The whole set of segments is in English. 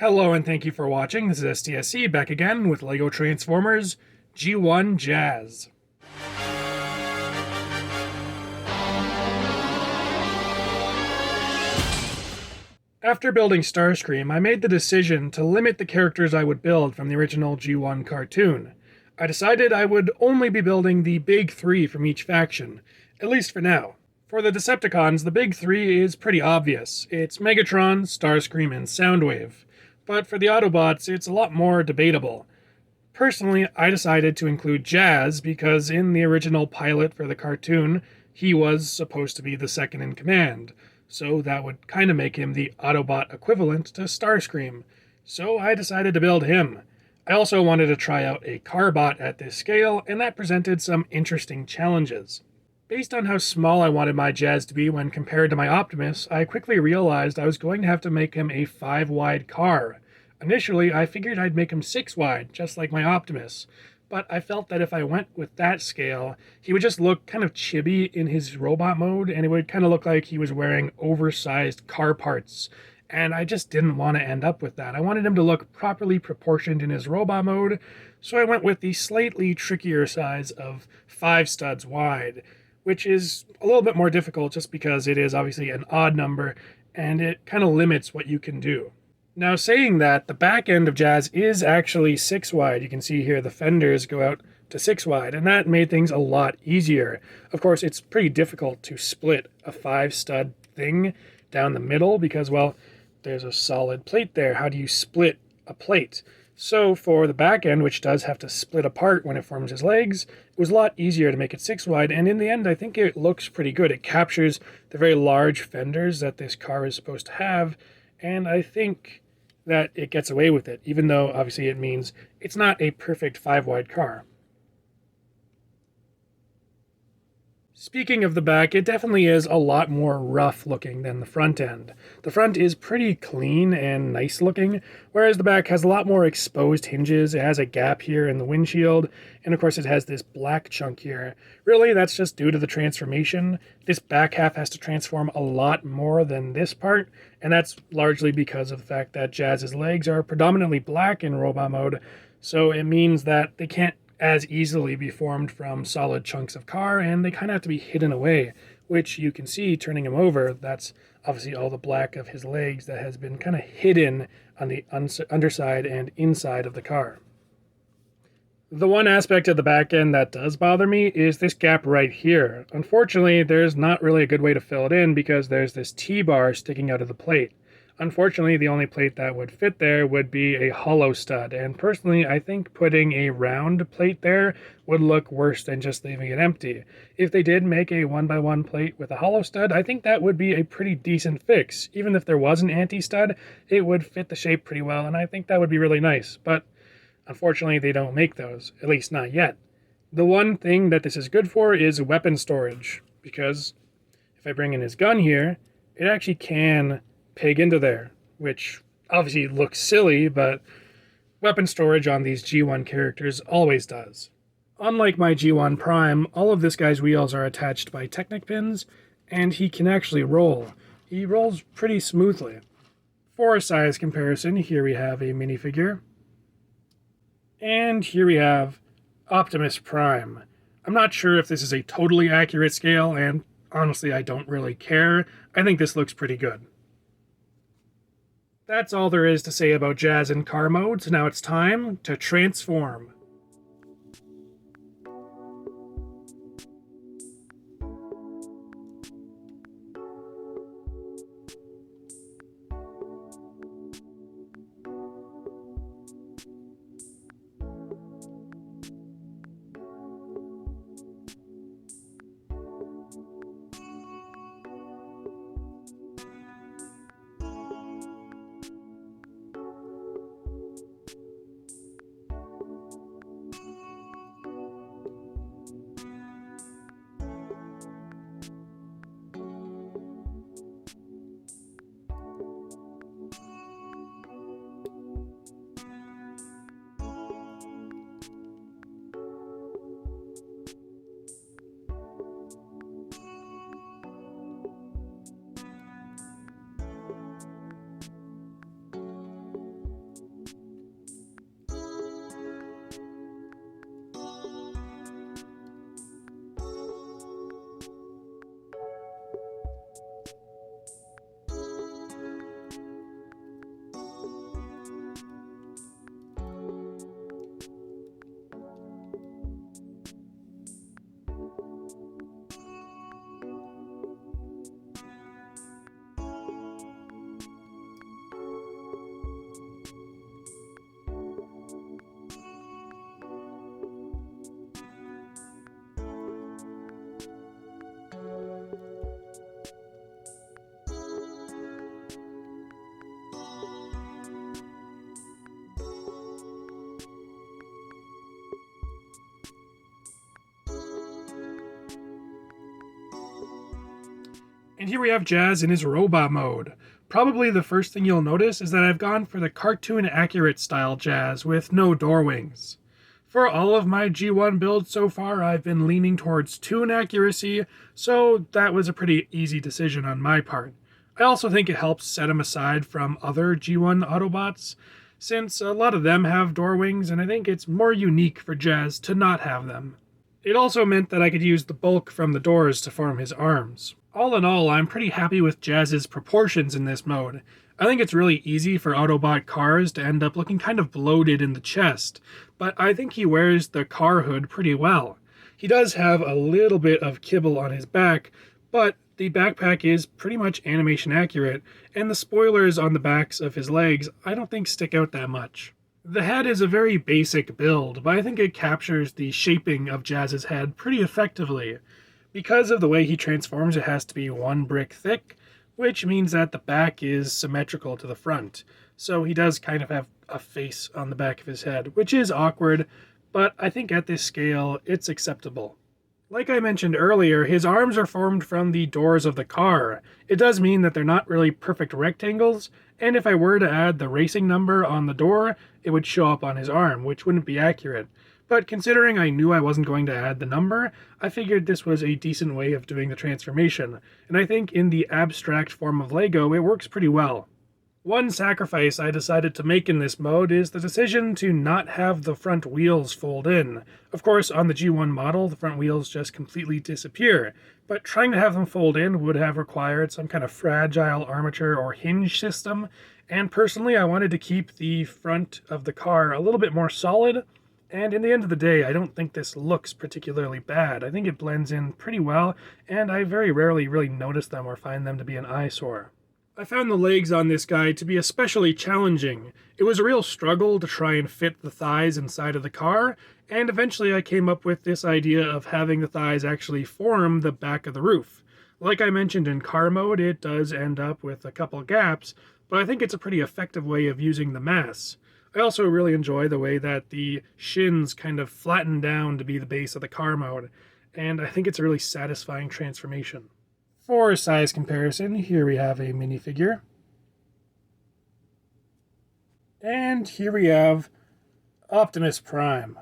Hello and thank you for watching. This is STSC back again with LEGO Transformers G1 Jazz. After building Starscream, I made the decision to limit the characters I would build from the original G1 cartoon. I decided I would only be building the big three from each faction, at least for now. For the Decepticons, the big three is pretty obvious. It's Megatron, Starscream, and Soundwave. But for the Autobots, it's a lot more debatable. Personally, I decided to include Jazz because in the original pilot for the cartoon, he was supposed to be the second in command, so that would kind of make him the Autobot equivalent to Starscream. So I decided to build him. I also wanted to try out a Carbot at this scale, and that presented some interesting challenges. Based on how small I wanted my Jazz to be when compared to my Optimus, I quickly realized I was going to have to make him a 5-wide car. Initially, I figured I'd make him 6-wide, just like my Optimus, but I felt that if I went with that scale, he would just look kind of chibi in his robot mode, and it would kind of look like he was wearing oversized car parts, and I just didn't want to end up with that. I wanted him to look properly proportioned in his robot mode, so I went with the slightly trickier size of 5 studs wide, which is a little bit more difficult just because it is obviously an odd number, and it kind of limits what you can do. Now, saying that, the back end of Jazz is actually 6-wide. You can see here the fenders go out to 6-wide, and that made things a lot easier. Of course, it's pretty difficult to split a 5-stud thing down the middle because, well, there's a solid plate there. How do you split a plate? So for the back end, which does have to split apart when it forms his legs, it was a lot easier to make it 6-wide, and in the end, I think it looks pretty good. It captures the very large fenders that this car is supposed to have, and I think that it gets away with it, even though obviously it means it's not a perfect 5-wide car. Speaking of the back, it definitely is a lot more rough looking than the front end. The front is pretty clean and nice looking, whereas the back has a lot more exposed hinges. It has a gap here in the windshield, and of course it has this black chunk here. Really, that's just due to the transformation. This back half has to transform a lot more than this part, and that's largely because of the fact that Jazz's legs are predominantly black in robot mode, so it means that they can't as easily be formed from solid chunks of car, and they kind of have to be hidden away, which you can see turning him over. That's obviously all the black of his legs that has been kind of hidden on the underside and inside of the car. The one aspect of the back end that does bother me is this gap right here. Unfortunately, there's not really a good way to fill it in because there's this T-bar sticking out of the plate. Unfortunately, the only plate that would fit there would be a hollow stud, and personally, I think putting a round plate there would look worse than just leaving it empty. If they did make a 1x1 plate with a hollow stud, I think that would be a pretty decent fix. Even if there was an anti-stud, it would fit the shape pretty well, and I think that would be really nice, but unfortunately, they don't make those, at least not yet. The one thing that this is good for is weapon storage, because if I bring in his gun here, it actually can peg into there, which obviously looks silly, but weapon storage on these G1 characters always does. Unlike my G1 Prime, all of this guy's wheels are attached by Technic pins, and he can actually roll. He rolls pretty smoothly. For a size comparison, here we have a minifigure. And here we have Optimus Prime. I'm not sure if this is a totally accurate scale, and honestly, I don't really care. I think this looks pretty good. That's all there is to say about Jazz in car mode, so now it's time to transform. And here we have Jazz in his robot mode. Probably the first thing you'll notice is that I've gone for the cartoon accurate style Jazz with no door wings. For all of my G1 builds so far, I've been leaning towards toon accuracy, so that was a pretty easy decision on my part. I also think it helps set him aside from other G1 Autobots, since a lot of them have door wings, and I think it's more unique for Jazz to not have them. It also meant that I could use the bulk from the doors to form his arms. All in all, I'm pretty happy with Jazz's proportions in this mode. I think it's really easy for Autobot cars to end up looking kind of bloated in the chest, but I think he wears the car hood pretty well. He does have a little bit of kibble on his back, but the backpack is pretty much animation accurate, and the spoilers on the backs of his legs I don't think stick out that much. The head is a very basic build, but I think it captures the shaping of Jazz's head pretty effectively. Because of the way he transforms, it has to be 1 brick thick, which means that the back is symmetrical to the front. So he does kind of have a face on the back of his head, which is awkward, but I think at this scale, it's acceptable. Like I mentioned earlier, his arms are formed from the doors of the car. It does mean that they're not really perfect rectangles, and if I were to add the racing number on the door, it would show up on his arm, which wouldn't be accurate. But considering I knew I wasn't going to add the number, I figured this was a decent way of doing the transformation, and I think in the abstract form of Lego, it works pretty well. One sacrifice I decided to make in this mode is the decision to not have the front wheels fold in. Of course, on the G1 model, the front wheels just completely disappear, but trying to have them fold in would have required some kind of fragile armature or hinge system, and personally I wanted to keep the front of the car a little bit more solid. And in the end of the day, I don't think this looks particularly bad. I think it blends in pretty well, and I very rarely really notice them or find them to be an eyesore. I found the legs on this guy to be especially challenging. It was a real struggle to try and fit the thighs inside of the car, and eventually I came up with this idea of having the thighs actually form the back of the roof. Like I mentioned in car mode, it does end up with a couple gaps, but I think it's a pretty effective way of using the mass. I also really enjoy the way that the shins kind of flatten down to be the base of the car mode, and I think it's a really satisfying transformation. For size comparison, here we have a minifigure. And here we have Optimus Prime.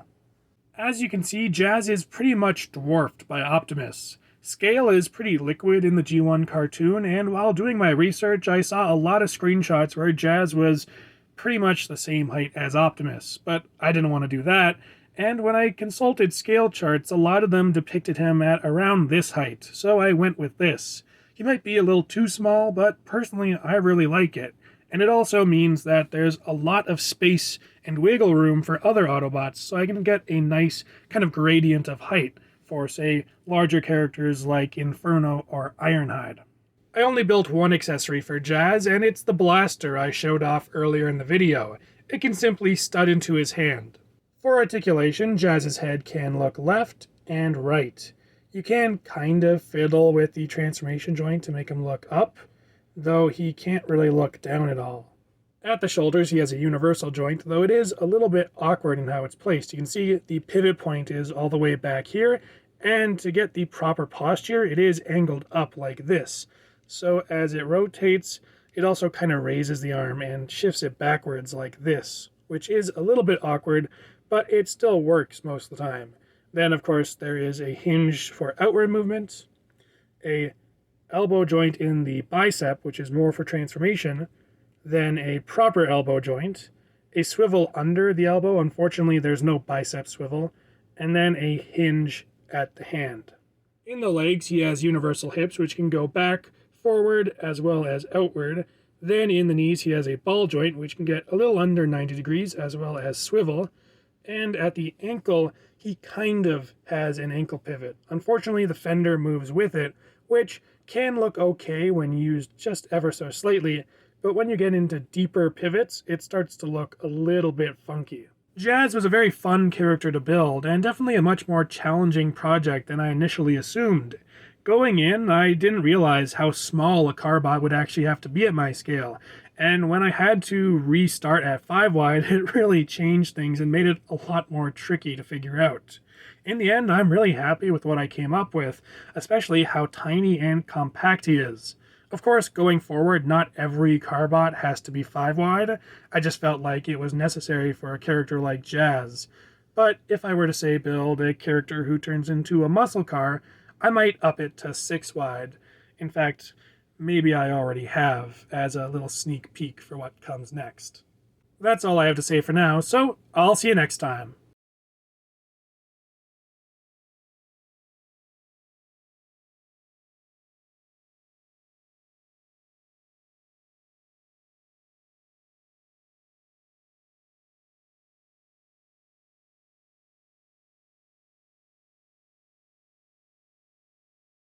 As you can see, Jazz is pretty much dwarfed by Optimus. Scale is pretty liquid in the G1 cartoon, and while doing my research, I saw a lot of screenshots where Jazz was pretty much the same height as Optimus, but I didn't want to do that, and when I consulted scale charts, a lot of them depicted him at around this height, so I went with this. He might be a little too small, but personally I really like it, and it also means that there's a lot of space and wiggle room for other Autobots, so I can get a nice kind of gradient of height for, say, larger characters like Inferno or Ironhide. I only built one accessory for Jazz, and it's the blaster I showed off earlier in the video. It can simply stud into his hand. For articulation, Jazz's head can look left and right. You can kind of fiddle with the transformation joint to make him look up, though he can't really look down at all. At the shoulders, he has a universal joint, though it is a little bit awkward in how it's placed. You can see the pivot point is all the way back here, and to get the proper posture, it is angled up like this. So as it rotates, it also kind of raises the arm and shifts it backwards like this, which is a little bit awkward, but it still works most of the time. Then, of course, there is a hinge for outward movement, a elbow joint in the bicep, which is more for transformation, then a proper elbow joint, a swivel under the elbow, unfortunately there's no bicep swivel, and then a hinge at the hand. In the legs, he has universal hips, which can go back, forward, as well as outward. Then in the knees, he has a ball joint, which can get a little under 90 degrees, as well as swivel. And at the ankle, he kind of has an ankle pivot. Unfortunately, the fender moves with it, which can look okay when used just ever so slightly, but when you get into deeper pivots, it starts to look a little bit funky. Jazz was a very fun character to build, and definitely a much more challenging project than I initially assumed. Going in, I didn't realize how small a carbot would actually have to be at my scale, And when I had to restart at 5 wide, it really changed things and made it a lot more tricky to figure out. In the end, I'm really happy with what I came up with, especially how tiny and compact he is. Of course, going forward, not every Carbot has to be 5 wide. I just felt like it was necessary for a character like Jazz. But if I were to say build a character who turns into a muscle car, I might up it to 6 wide. In fact, maybe I already have, as a little sneak peek for what comes next. That's all I have to say for now, so I'll see you next time.